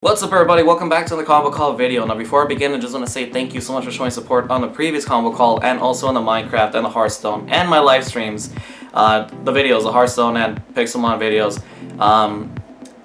What's up everybody, welcome back to the combo call video. Now before I begin, I just want to say thank you so much for showing support on the previous combo call and also on the Minecraft and the Hearthstone and my live streams. The videos, the Hearthstone and Pixelmon videos.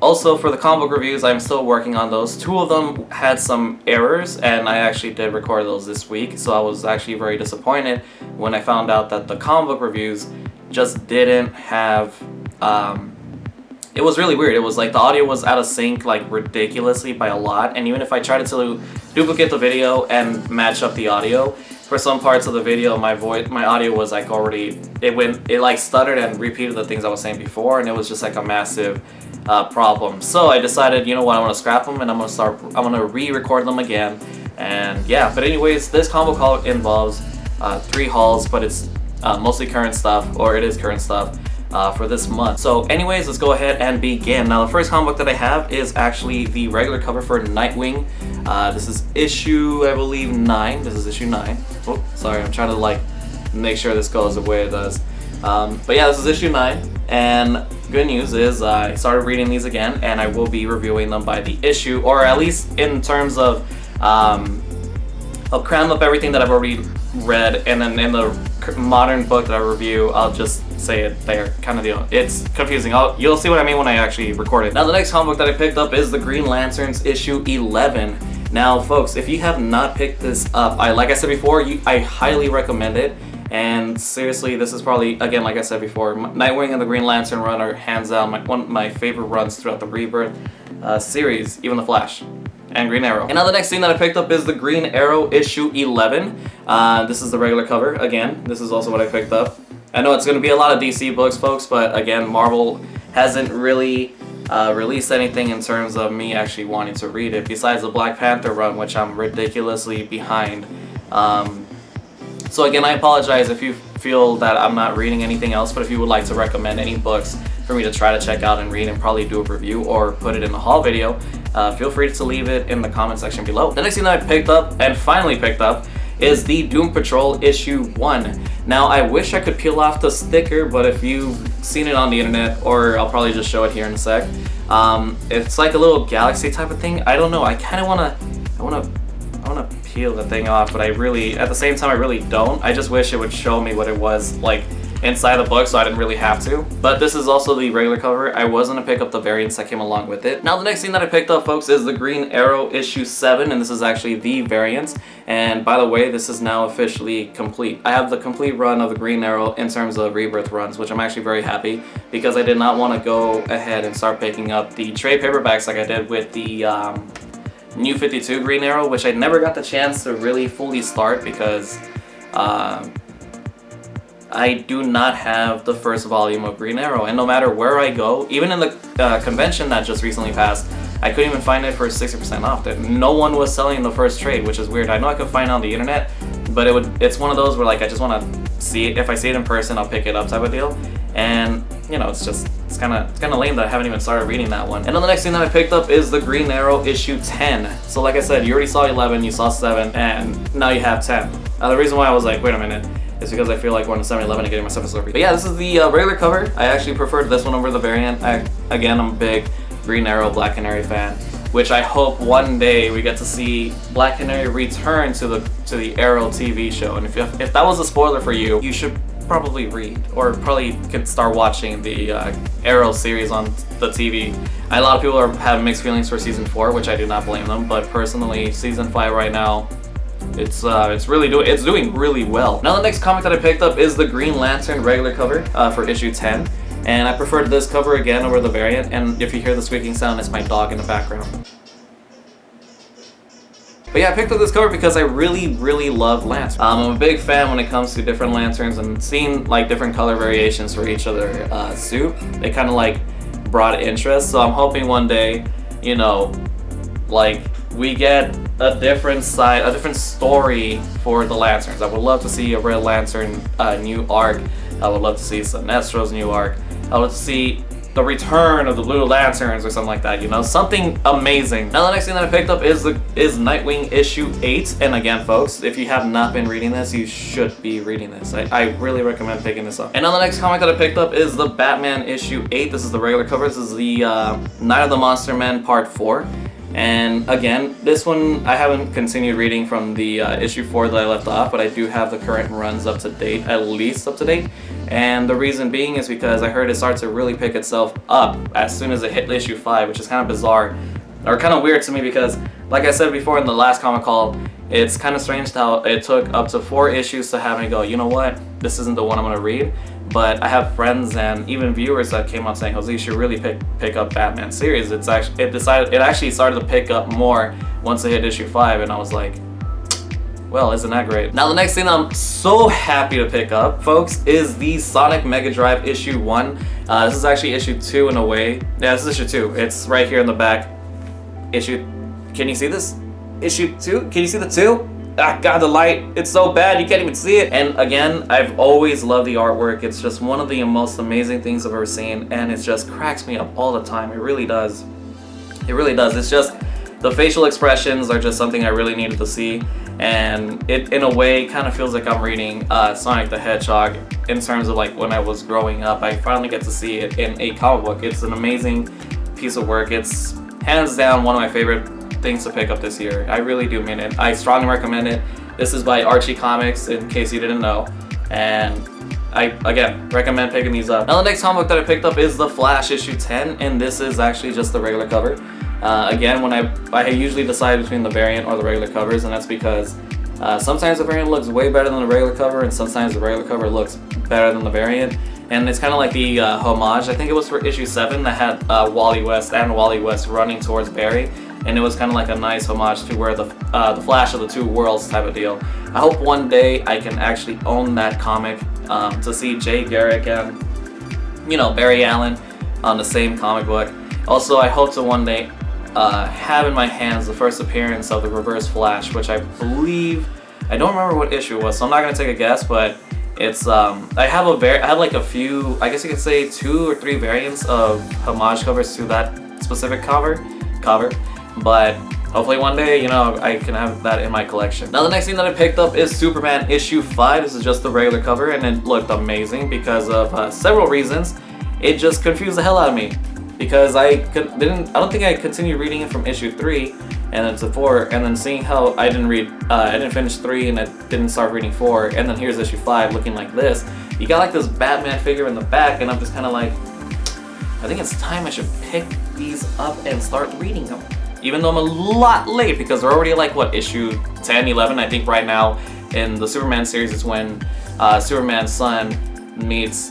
Also for the combo reviews, I'm still working on those. Two of them had some errors and I actually did record those this week, so I was actually very disappointed when I found out that the combo reviews just didn't have it was really weird. It was like the audio was out of sync like ridiculously by a lot, and even if I tried to duplicate the video and match up the audio, for some parts of the video my audio was like already, it like stuttered and repeated the things I was saying before, and it was just like a massive problem. So I decided, you know what, I want to scrap them and I'm gonna re-record them again. And yeah, but anyways, this combo call involves 3 hauls, but it's mostly current stuff, or it is current stuff. For this month. So anyways, let's go ahead and begin. Now the first comic book that I have is actually the regular cover for Nightwing. This is issue, I believe, 9. This is issue 9. Oh, sorry, I'm trying to like make sure this goes the way it does. But yeah, this is issue 9, and good news is I started reading these again, and I will be reviewing them by the issue, or at least in terms of I'll cram up everything that I've already read, and then in the modern book that I review, I'll just say it there, kind of deal. It's confusing. You'll see what I mean when I actually record it. Now the next comic book that I picked up is the Green Lanterns issue 11. Now folks, if you have not picked this up, like I said before, I highly recommend it. And seriously, this is probably, again, like I said before, Nightwing and the Green Lantern run are hands down one of my favorite runs throughout the Rebirth series, even the Flash and Green Arrow. And now the next thing that I picked up is the Green Arrow issue 11. This is the regular cover. Again, this is also what I picked up. I know it's going to be a lot of DC books, folks, but again, Marvel hasn't really released anything in terms of me actually wanting to read it, besides the Black Panther run, which I'm ridiculously behind. So again, I apologize if you feel that I'm not reading anything else, but if you would like to recommend any books for me to try to check out and read and probably do a review or put it in the haul video, feel free to leave it in the comment section below. The next thing that I picked up, and finally picked up, is the Doom Patrol issue 1. Now I wish I could peel off the sticker, but if you've seen it on the internet, or I'll probably just show it here in a sec, it's like a little galaxy type of thing. I don't know, I kind of want to peel the thing off, but I really, at the same time, I really don't. I just wish it would show me what it was like inside the book, so I didn't really have to. But this is also the regular cover. I was going to pick up the variants that came along with it. Now the next thing that I picked up, folks, is the Green Arrow issue 7, and this is actually the variant. And by the way, this is now officially complete. I have the complete run of the Green Arrow in terms of Rebirth runs, which I'm actually very happy, because I did not want to go ahead and start picking up the trade paperbacks like I did with the New 52 Green Arrow, which I never got the chance to really fully start because I do not have the first volume of Green Arrow, and no matter where I go, even in the convention that just recently passed, I couldn't even find it for 60% off. No one was selling the first trade, which is weird. I know I could find it on the internet, but it's one of those where like I just want to see it. If I see it in person, I'll pick it up type of deal. And you know, it's kind of lame that I haven't even started reading that one. And then the next thing that I picked up is the Green Arrow issue 10. So like I said, you already saw 11, you saw 7, and now you have 10. The reason why I was like, wait a minute, is because I feel like going to 7-Eleven and getting myself a Slurpee. But yeah, this is the regular cover. I actually preferred this one over the variant. Again, I'm a big Green Arrow Black Canary fan, which I hope one day we get to see Black Canary return to the Arrow TV show. And if that was a spoiler for you, you should probably read, or probably could start watching the Arrow series on the TV. A lot of people have mixed feelings for season 4, which I do not blame them, but personally, season 5 right now, it's doing really well. Now the next comic that I picked up is the Green Lantern regular cover for issue 10, and I preferred this cover again over the variant. And if you hear the squeaking sound, it's my dog in the background. But yeah, I picked up this cover because I really love lanterns. I'm a big fan when it comes to different lanterns, and seeing like different color variations for each other suit, it kind of like brought interest. So I'm hoping one day, you know, like we get a different side, a different story for the lanterns. I would love to see a Red Lantern new arc. I would love to see Sinestro's new arc. I would love to see the return of the Blue Lanterns or something like that, you know, something amazing. Now the next thing that I picked up is Nightwing issue 8, and again folks, if you have not been reading this, you should be reading this. I really recommend picking this up. And now the next comic that I picked up is the Batman issue 8. This is the regular cover. This is the Night of the Monster Men part 4. And again, this one I haven't continued reading from the issue 4 that I left off, but I do have the current runs up to date, at least up to date. And the reason being is because I heard it starts to really pick itself up as soon as it hit issue 5, which is kind of bizarre, or kind of weird to me because, like I said before in the last comic call, it's kind of strange how it took up to 4 issues to have me go, you know what, this isn't the one I'm going to read. But I have friends and even viewers that came up saying, Jose, you should really pick up Batman series. It actually started to pick up more once it hit issue 5, and I was like, well, isn't that great? Now the next thing I'm so happy to pick up, folks, is the Sonic Mega Drive issue 1. This is actually issue 2 in a way. Yeah, this is issue 2. It's right here in the back. Can you see this? Issue 2? Can you see the 2? Ah, God, the light, it's so bad, you can't even see it. And again, I've always loved the artwork. It's just one of the most amazing things I've ever seen, and it just cracks me up all the time. It really does. It really does. It's just, the facial expressions are just something I really needed to see, and it, in a way, kind of feels like I'm reading Sonic the Hedgehog in terms of like when I was growing up. I finally get to see it in a comic book. It's an amazing piece of work. It's hands down one of my favorite things to pick up this year. I really do mean it. I strongly recommend it. This is by Archie Comics, in case you didn't know, and I again recommend picking these up. Now the next comic book that I picked up is The Flash issue 10, and this is actually just the regular cover. Again, when I usually decide between the variant or the regular covers, and that's because sometimes the variant looks way better than the regular cover, and sometimes the regular cover looks better than the variant. And it's kind of like the homage. I think it was for issue 7 that had Wally West running towards Barry. And it was kind of like a nice homage to where the Flash of the two worlds type of deal. I hope one day I can actually own that comic to see Jay Garrick and, you know, Barry Allen on the same comic book. Also, I hope to one day have in my hands the first appearance of the Reverse Flash, which I believe, I don't remember what issue it was, so I'm not gonna take a guess, but it's I have like a few, I guess you could say 2 or 3 variants of homage covers to that specific cover. But hopefully one day, you know, I can have that in my collection. Now the next thing that I picked up is Superman issue 5. This is just the regular cover, and it looked amazing because of several reasons. It just confused the hell out of me because I don't think I continued reading it from issue 3 and then to 4, and then seeing how I didn't finish 3 and I didn't start reading 4, and then here's issue 5 looking like this. You got like this Batman figure in the back, and I'm just kind of like, I think it's time I should pick these up and start reading them. Even though I'm a lot late because they're already like, what, issue 10, 11? I think right now in the Superman series is when Superman's son meets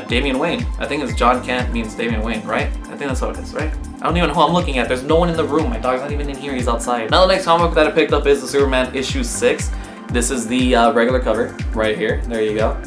Damian Wayne. I think it's John Kent meets Damian Wayne, right? I think that's how it is, right? I don't even know who I'm looking at. There's no one in the room. My dog's not even in here. He's outside. Now the next comic that I picked up is the Superman issue 6. This is the regular cover right here. There you go.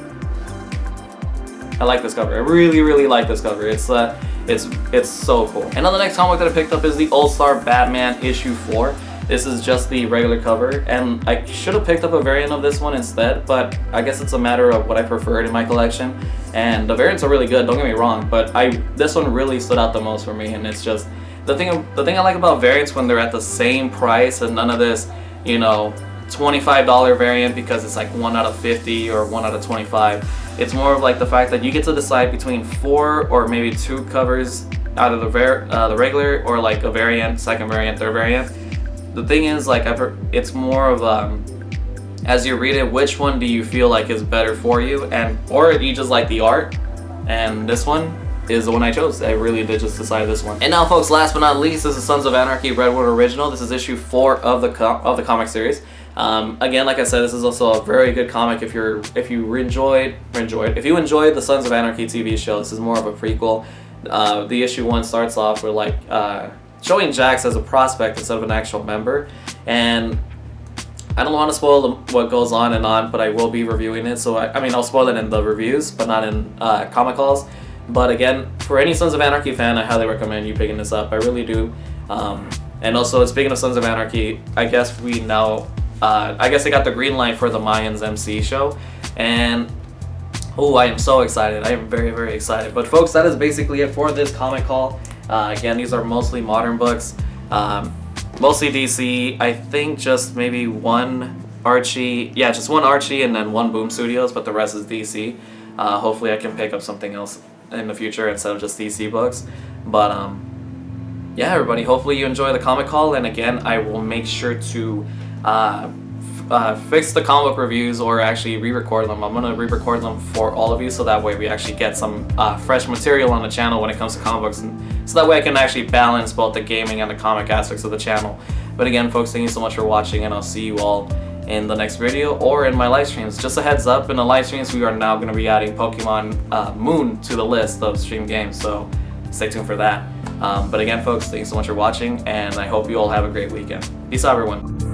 I like this cover. I really, really like this cover. It's so cool. And now the next comic that I picked up is the All-Star Batman issue 4. This is just the regular cover, and I should have picked up a variant of this one instead, but I guess it's a matter of what I preferred in my collection. And the variants are really good, don't get me wrong, but this one really stood out the most for me, and it's just the thing I like about variants when they're at the same price and none of this, you know, $25 variant because it's like 1 out of 50 or 1 out of 25. It's more of like the fact that you get to decide between 4 or maybe 2 covers out of the regular, or like a variant, second variant, third variant. The thing is, like, it's more of as you read it, which one do you feel like is better for you, or you just like the art. And this one is the one I chose. I really did just decide this one. And now, folks, last but not least, this is Sons of Anarchy Redwood Original. This is issue 4 of the comic series. Again, like I said, this is also a very good comic if you enjoyed the Sons of Anarchy TV show. This is more of a prequel. The issue 1 starts off with like showing Jax as a prospect instead of an actual member, and I don't want to spoil what goes on and on, but I will be reviewing it. So I mean, I'll spoil it in the reviews, but not in comic calls. But again, for any Sons of Anarchy fan, I highly recommend you picking this up. I really do. And also, speaking of Sons of Anarchy, I guess they got the green light for the Mayans MC show, and oh, I am so excited. I am very, very excited. But folks, that is basically it for this comic call. Again, these are mostly modern books, mostly DC. I think just maybe one Archie, just one Archie and then one Boom Studios, but the rest is DC. Hopefully I can pick up something else in the future instead of just DC books. But yeah, everybody, hopefully you enjoy the comic haul, and again, I will make sure to fix the comic book reviews, or actually re-record them. I'm gonna re-record them for all of you, so that way we actually get some fresh material on the channel when it comes to comic books, and so that way I can actually balance both the gaming and the comic aspects of the channel. But again, folks, thank you so much for watching, and I'll see you all in the next video or in my live streams. Just a heads up, in the live streams we are now going to be adding Pokemon Moon to the list of stream games, so stay tuned for that. But again, folks, thank you so much for watching, and I hope you all have a great weekend. Peace out, everyone.